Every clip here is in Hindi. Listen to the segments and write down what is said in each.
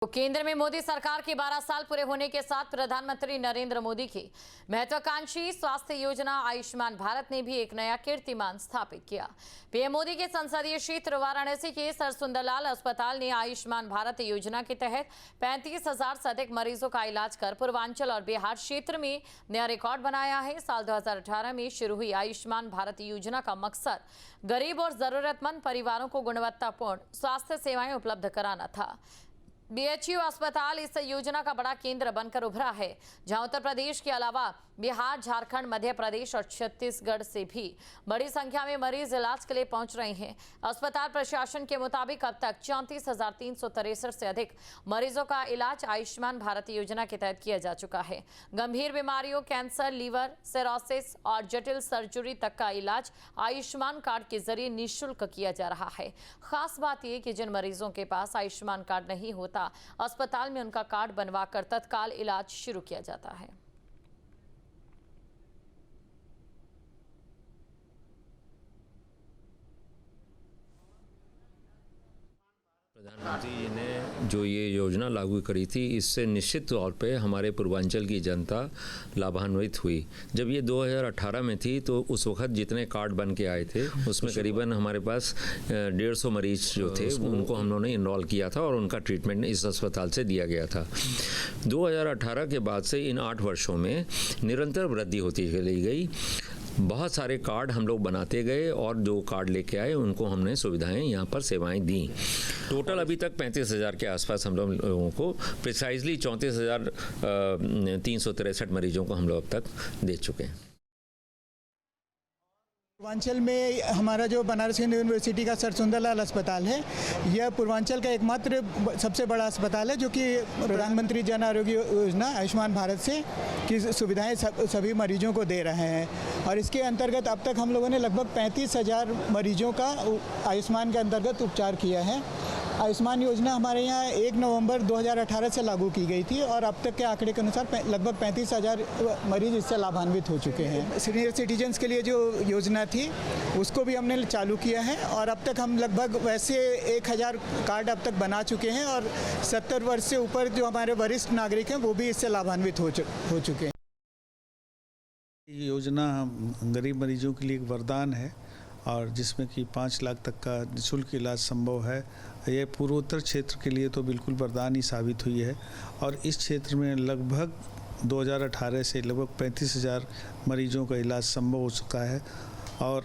तो केंद्र में मोदी सरकार के 12 साल पूरे होने के साथ प्रधानमंत्री नरेंद्र मोदी की महत्वाकांक्षी स्वास्थ्य योजना आयुष्मान भारत ने भी एक नया कीर्तिमान स्थापित किया। पीएम मोदी के संसदीय क्षेत्र वाराणसी के सर सुंदरलाल अस्पताल ने आयुष्मान भारत योजना के तहत 35,000 से अधिक मरीजों का इलाज कर पूर्वांचल और बिहार क्षेत्र में नया रिकॉर्ड बनाया है। साल 2018 में शुरू हुई आयुष्मान भारत योजना का मकसद गरीब और जरूरतमंद परिवारों को गुणवत्तापूर्ण स्वास्थ्य सेवाएं उपलब्ध कराना था। बीएचयू अस्पताल इस योजना का बड़ा केंद्र बनकर उभरा है, जहां उत्तर प्रदेश के अलावा बिहार, झारखंड, मध्य प्रदेश और छत्तीसगढ़ से भी बड़ी संख्या में मरीज इलाज के लिए पहुंच रहे हैं। अस्पताल प्रशासन के मुताबिक अब तक 34,363 से अधिक मरीजों का इलाज आयुष्मान भारत योजना के तहत किया जा चुका है। गंभीर बीमारियों, कैंसर, लीवर, सिरोसिस और जटिल सर्जरी तक का इलाज आयुष्मान कार्ड के जरिए निःशुल्क किया जा रहा है। खास बात यह कि जिन मरीजों के पास आयुष्मान कार्ड नहीं होता, अस्पताल में उनका कार्ड बनवाकर तत्काल इलाज शुरू किया जाता है। प्रधानमंत्री जी ने जो ये योजना लागू करी थी, इससे निश्चित तौर पे हमारे पूर्वांचल की जनता लाभान्वित हुई। जब ये 2018 में थी तो उस वक्त जितने कार्ड बन के आए थे उसमें करीबन हमारे पास 150 मरीज जो थे उनको हम लोगों ने इनरोल किया था और उनका ट्रीटमेंट इस अस्पताल से दिया गया था। 2018 के बाद से इन 8 वर्षों में निरंतर वृद्धि होती चली गई। बहुत सारे कार्ड हम लोग बनाते गए और जो कार्ड लेके आए उनको हमने सुविधाएं यहाँ पर सेवाएं दी। टोटल अभी तक 35,000 के आसपास हम लोगों को प्रिसाइजली 34,363 मरीजों को हम लोग अब तक दे चुके हैं। पूर्वांचल में हमारा जो बनारस हिंदू यूनिवर्सिटी का सर सुंदरलाल अस्पताल है, यह पूर्वांचल का एकमात्र सबसे बड़ा अस्पताल है जो कि प्रधानमंत्री जन आरोग्य योजना आयुष्मान भारत से की सुविधाएं सभी मरीजों को दे रहे हैं। और इसके अंतर्गत अब तक हम लोगों ने लगभग 35,000 मरीजों का आयुष्मान के अंतर्गत उपचार किया है। आयुष्मान योजना हमारे यहाँ 1 नवंबर 2018 से लागू की गई थी और अब तक के आंकड़े के अनुसार लगभग 35,000 मरीज इससे लाभान्वित हो चुके हैं। सीनियर सिटीजन्स के लिए जो योजना थी उसको भी हमने चालू किया है और अब तक हम लगभग वैसे 1,000 कार्ड अब तक बना चुके हैं और 70 वर्ष से ऊपर जो हमारे वरिष्ठ नागरिक हैं वो भी इससे लाभान्वित हो चुके हैं। ये योजना गरीब मरीजों के लिए एक वरदान है और जिसमें कि 5 लाख तक का निःशुल्क इलाज संभव है। ये पूर्वोत्तर क्षेत्र के लिए तो बिल्कुल वरदान ही साबित हुई है और इस क्षेत्र में लगभग 2018 से लगभग 35,000 मरीजों का इलाज संभव हो चुका है और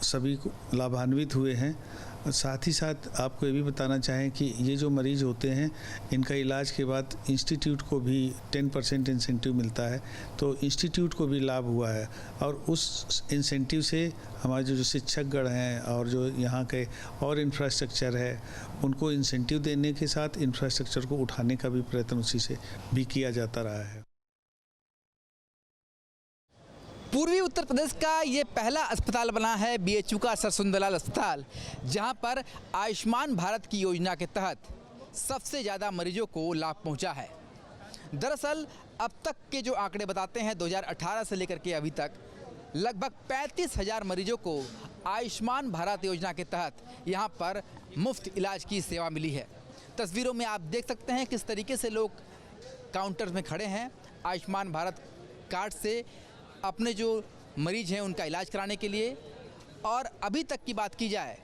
सभी को लाभान्वित हुए हैं। साथ ही साथ आपको ये भी बताना चाहें कि ये जो मरीज होते हैं इनका इलाज के बाद इंस्टीट्यूट को भी 10% इंसेंटिव मिलता है, तो इंस्टीट्यूट को भी लाभ हुआ है और उस इंसेंटिव से हमारे जो शिक्षकगण हैं और जो यहाँ के और इंफ्रास्ट्रक्चर है उनको इंसेंटिव देने के साथ इंफ्रास्ट्रक्चर को उठाने का भी प्रयत्न उसी से भी किया जाता रहा है। पूर्वी उत्तर प्रदेश का ये पहला अस्पताल बना है बीएचयू का सर सुंदरलाल अस्पताल, जहां पर आयुष्मान भारत की योजना के तहत सबसे ज़्यादा मरीजों को लाभ पहुंचा है। दरअसल अब तक के जो आंकड़े बताते हैं 2018 से लेकर के अभी तक लगभग 35,000 मरीजों को आयुष्मान भारत योजना के तहत यहां पर मुफ्त इलाज की सेवा मिली है। तस्वीरों में आप देख सकते हैं किस तरीके से लोग काउंटर में खड़े हैं आयुष्मान भारत कार्ड से अपने जो मरीज हैं उनका इलाज कराने के लिए। और अभी तक की बात की जाए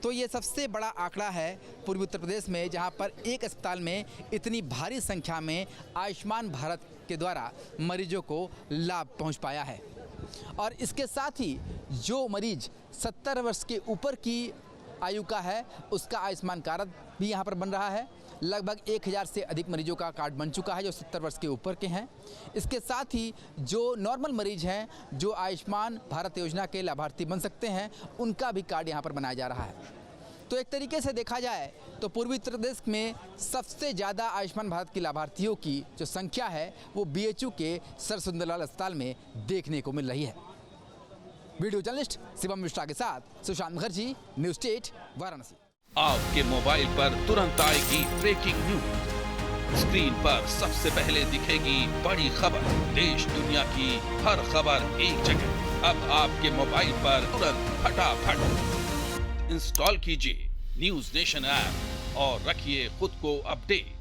तो ये सबसे बड़ा आंकड़ा है पूर्वी उत्तर प्रदेश में, जहां पर एक अस्पताल में इतनी भारी संख्या में आयुष्मान भारत के द्वारा मरीजों को लाभ पहुंच पाया है। और इसके साथ ही जो मरीज 70 वर्ष के ऊपर की आयु का है उसका आयुष्मान कार्ड भी यहाँ पर बन रहा है। लगभग 1,000 से अधिक मरीजों का कार्ड बन चुका है जो 70 वर्ष के ऊपर के हैं। इसके साथ ही जो नॉर्मल मरीज हैं जो आयुष्मान भारत योजना के लाभार्थी बन सकते हैं उनका भी कार्ड यहाँ पर बनाया जा रहा है। तो एक तरीके से देखा जाए तो पूर्वी उत्तर प्रदेश में सबसे ज़्यादा आयुष्मान भारत की लाभार्थियों की जो संख्या है वो बीएचयू के सर सुंदरलाल अस्पताल में देखने को मिल रही है। वीडियो जर्नलिस्ट शिवम मिश्रा के साथ सुशांत मुखर्जी, न्यूज़ 8 वाराणसी। आपके मोबाइल पर तुरंत आएगी ब्रेकिंग न्यूज। स्क्रीन पर सबसे पहले दिखेगी बड़ी खबर। देश दुनिया की हर खबर एक जगह। अब आपके मोबाइल पर तुरंत फटाफट इंस्टॉल कीजिए न्यूज़ नेशन ऐप और रखिए खुद को अपडेट।